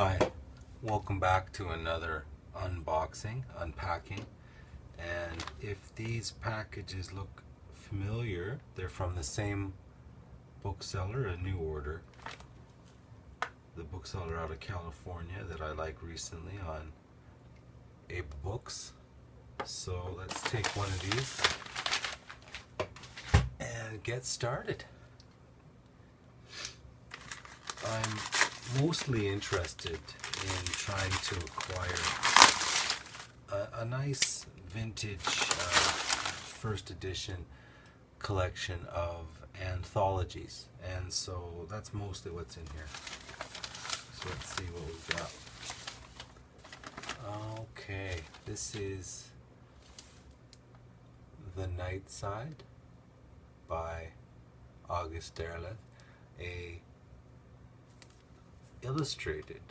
Hi, welcome back to another unboxing, unpacking. And if these packages look familiar, they're from the same bookseller, a new order. The bookseller out of California that I like recently on Abe Books. So let's take one of these and get started. I'm mostly interested in trying to acquire a nice vintage first edition collection of anthologies, and so that's mostly what's in here. So let's see what we've got. Okay, this is The Night Side by August Derleth, a illustrated,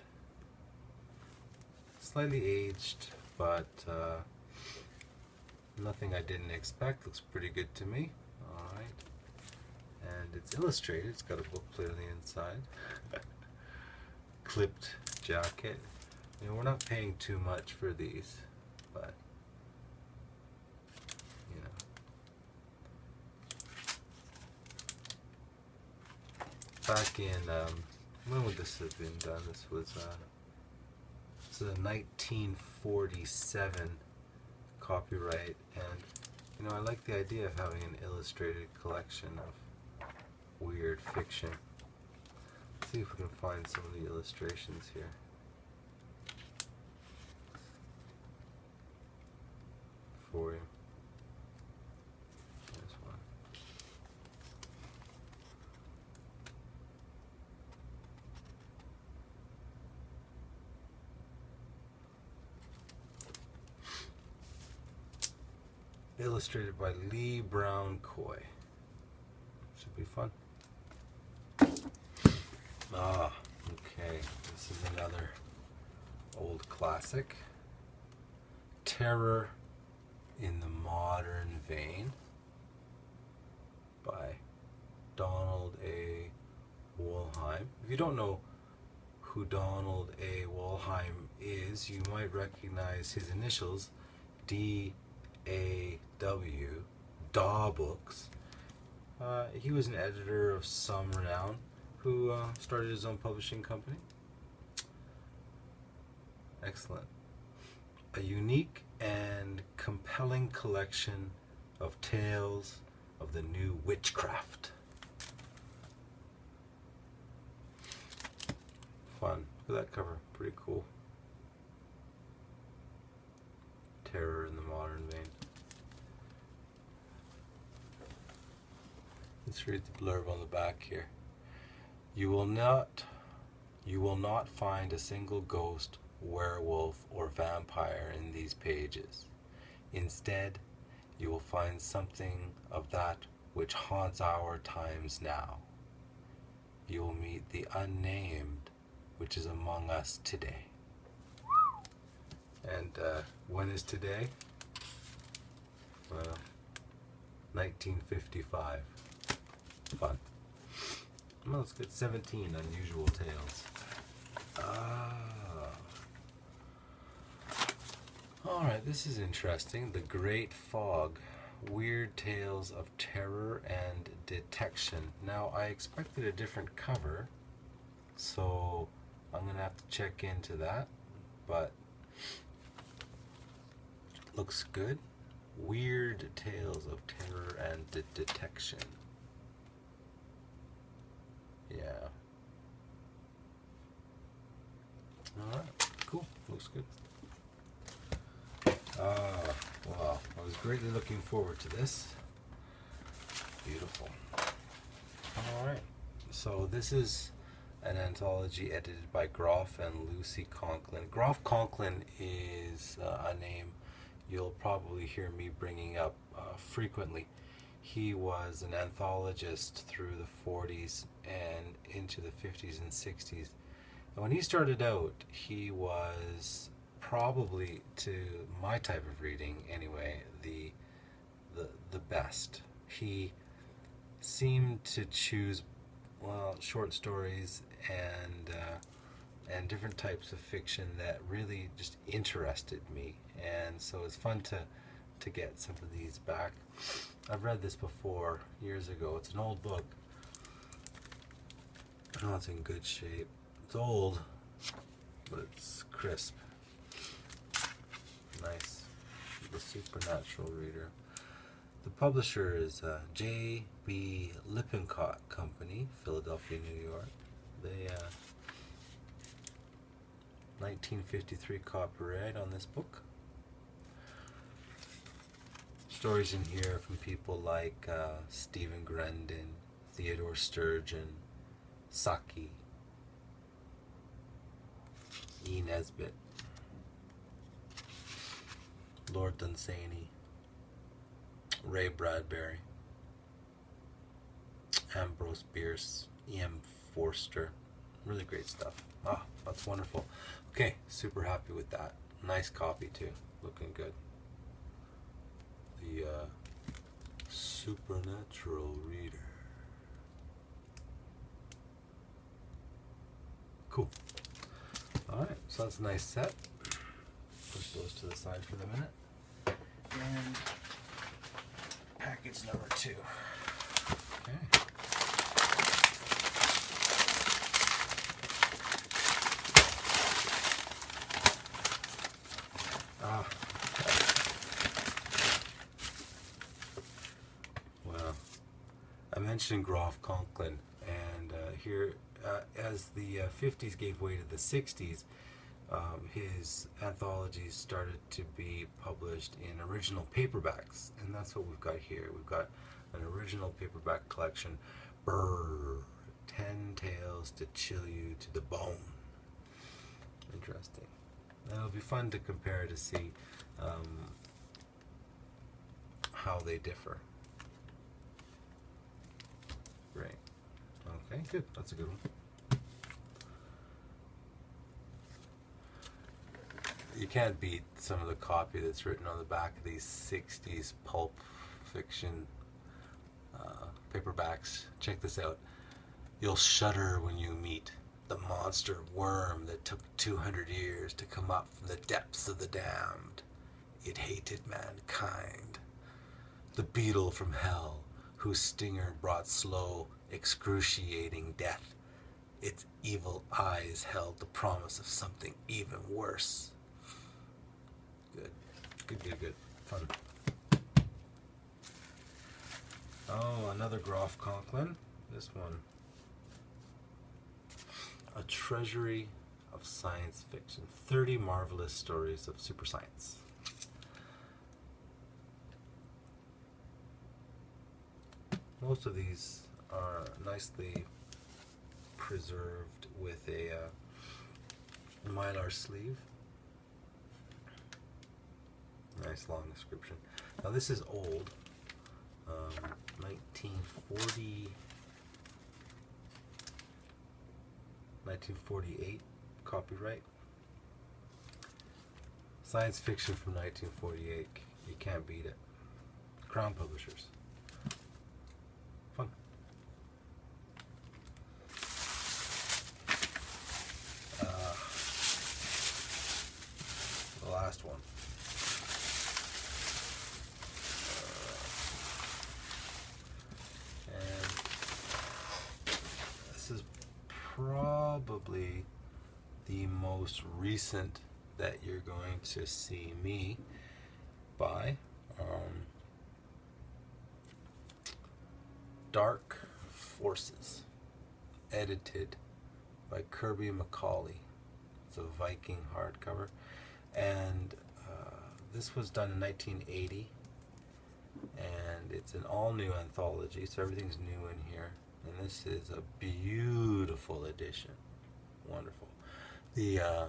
slightly aged, but nothing I didn't expect. Looks pretty good to me. Alright. And it's illustrated. It's got a bookplate on the inside. Clipped jacket. You know, we're not paying too much for these, but you know. Back in when would this have been done? This was a 1947 copyright, and you know, I like the idea of having an illustrated collection of weird fiction. Let's see if we can find some of the illustrations here for you. There's one. Illustrated by Lee Brown Coy. Should be fun. Okay. This is another old classic. Terror in the Modern Vein by Donald A. Wollheim. If you don't know who Donald A. Wollheim is, you might recognize his initials, D.A.W., Daw Books. He was an editor of some renown who started his own publishing company. Excellent. A unique and compelling collection of tales of the new witchcraft. Fun. Look at that cover. Pretty cool. Terror in the Modern Vein. Let's read the blurb on the back here. You will not find a single ghost, werewolf, or vampire in these pages. Instead, you will find something of that which haunts our times now. You will meet the unnamed, which is among us today. And when is today? Well, 1955. Fun. Well, let's get 17 unusual tales. Alright, this is interesting. The Great Fog. Weird Tales of Terror and Detection. Now, I expected a different cover, so I'm going to have to check into that, but it looks good. Weird Tales of Terror and Detection. Yeah. Alright, cool. Looks good. Wow. I was greatly looking forward to this. Beautiful. Alright. So this is an anthology edited by Groff and Lucy Conklin. Groff Conklin is a name you'll probably hear me bringing up frequently. He was an anthologist through the 40s and into the 50s and 60s. And when he started out, he was probably, to my type of reading anyway, the best. He seemed to choose, well, short stories and and different types of fiction that really just interested me. And so it's fun to get some of these back. I've read this before years ago. It's an old book. Oh, it's in good shape. It's old, but it's crisp. Nice. The Supernatural Reader. The publisher is J.B. Lippincott Company, Philadelphia, New York. They 1953 copyright on this book. Stories in here from people like Stephen Grandin, Theodore Sturgeon, Saki, E. Nesbitt, Lord Dunsany, Ray Bradbury, Ambrose Bierce, E.M. Forster. Really great stuff. Ah, that's wonderful. Okay, super happy with that. Nice copy too. Looking good. The Supernatural Reader. Cool. Alright, so that's a nice set. Push those to the side for the minute. And package number 2. Okay. Well, I mentioned Groff Conklin, and here, as the 50s gave way to the 60s, his anthologies started to be published in original paperbacks, and that's what we've got here. We've got an original paperback collection, Brrr, 10 Tales to Chill You to the Bone. Interesting. It'll be fun to compare to see how they differ. Great. Okay, good. That's a good one. You can't beat some of the copy that's written on the back of these 60s pulp fiction paperbacks. Check this out. You'll shudder when you meet the monster worm that took 200 years to come up from the depths of the damned. It hated mankind. The beetle from hell, whose stinger brought slow, excruciating death. Its evil eyes held the promise of something even worse. Good. Good. Fun. Oh, another Groff Conklin. This one. A Treasury of Science Fiction. 30 Marvelous Stories of Super Science. Most of these are nicely preserved with a mylar sleeve. Nice long description. Now this is old. 1948 copyright. Science fiction from 1948. You can't beat it. Crown Publishers. Fun. The last one. And this is probably the most recent that you're going to see me buy. Dark Forces, edited by Kirby McCauley. It's a Viking hardcover, and this was done in 1980, and it's an all-new anthology, so everything's new in here, and this is a beautiful edition. Wonderful. The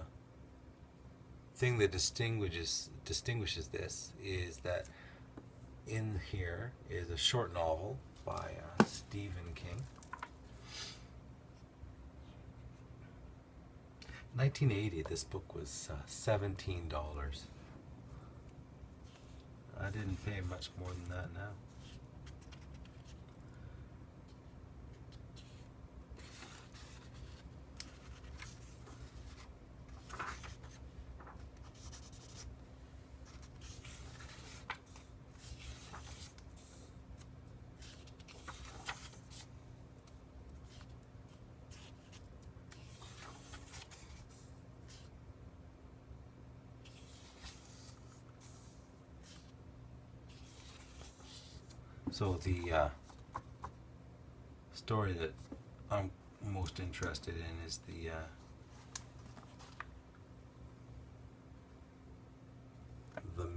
thing that distinguishes this is that in here is a short novel by Stephen King. 1980, this book was $17. I didn't pay much more than that now. So the story that I'm most interested in is the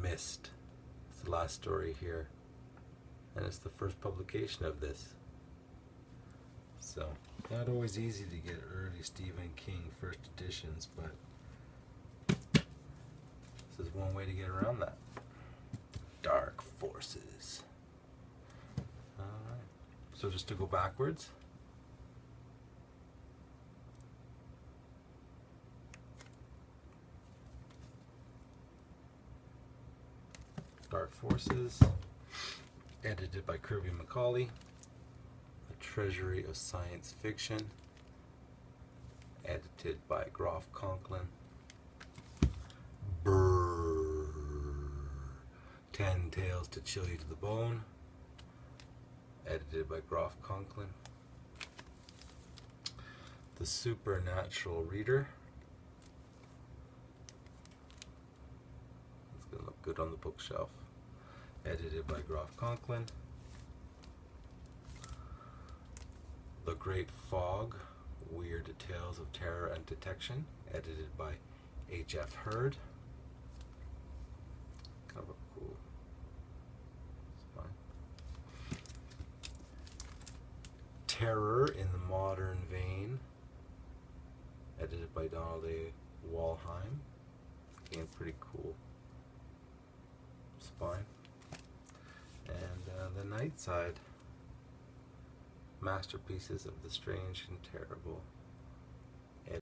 Mist. It's the last story here, and it's the first publication of this. So not always easy to get early Stephen King first editions, but this is one way to get around that. Dark Forces. Alright. So just to go backwards. Dark Forces. Edited by Kirby McCauley. A Treasury of Science Fiction. Edited by Groff Conklin. Brrr. 10 Tales to Chill You to the Bone. Edited by Groff Conklin. The Supernatural Reader. It's going to look good on the bookshelf. Edited by Groff Conklin. The Great Fog. Weird Tales of Terror and Detection. Edited by H.F. Hurd. Kind of a cool spine. Terror in the Modern Vein. Edited by Donald A. Walheim. Again, pretty cool spine. And the Night Side. Masterpieces of the Strange and Terrible.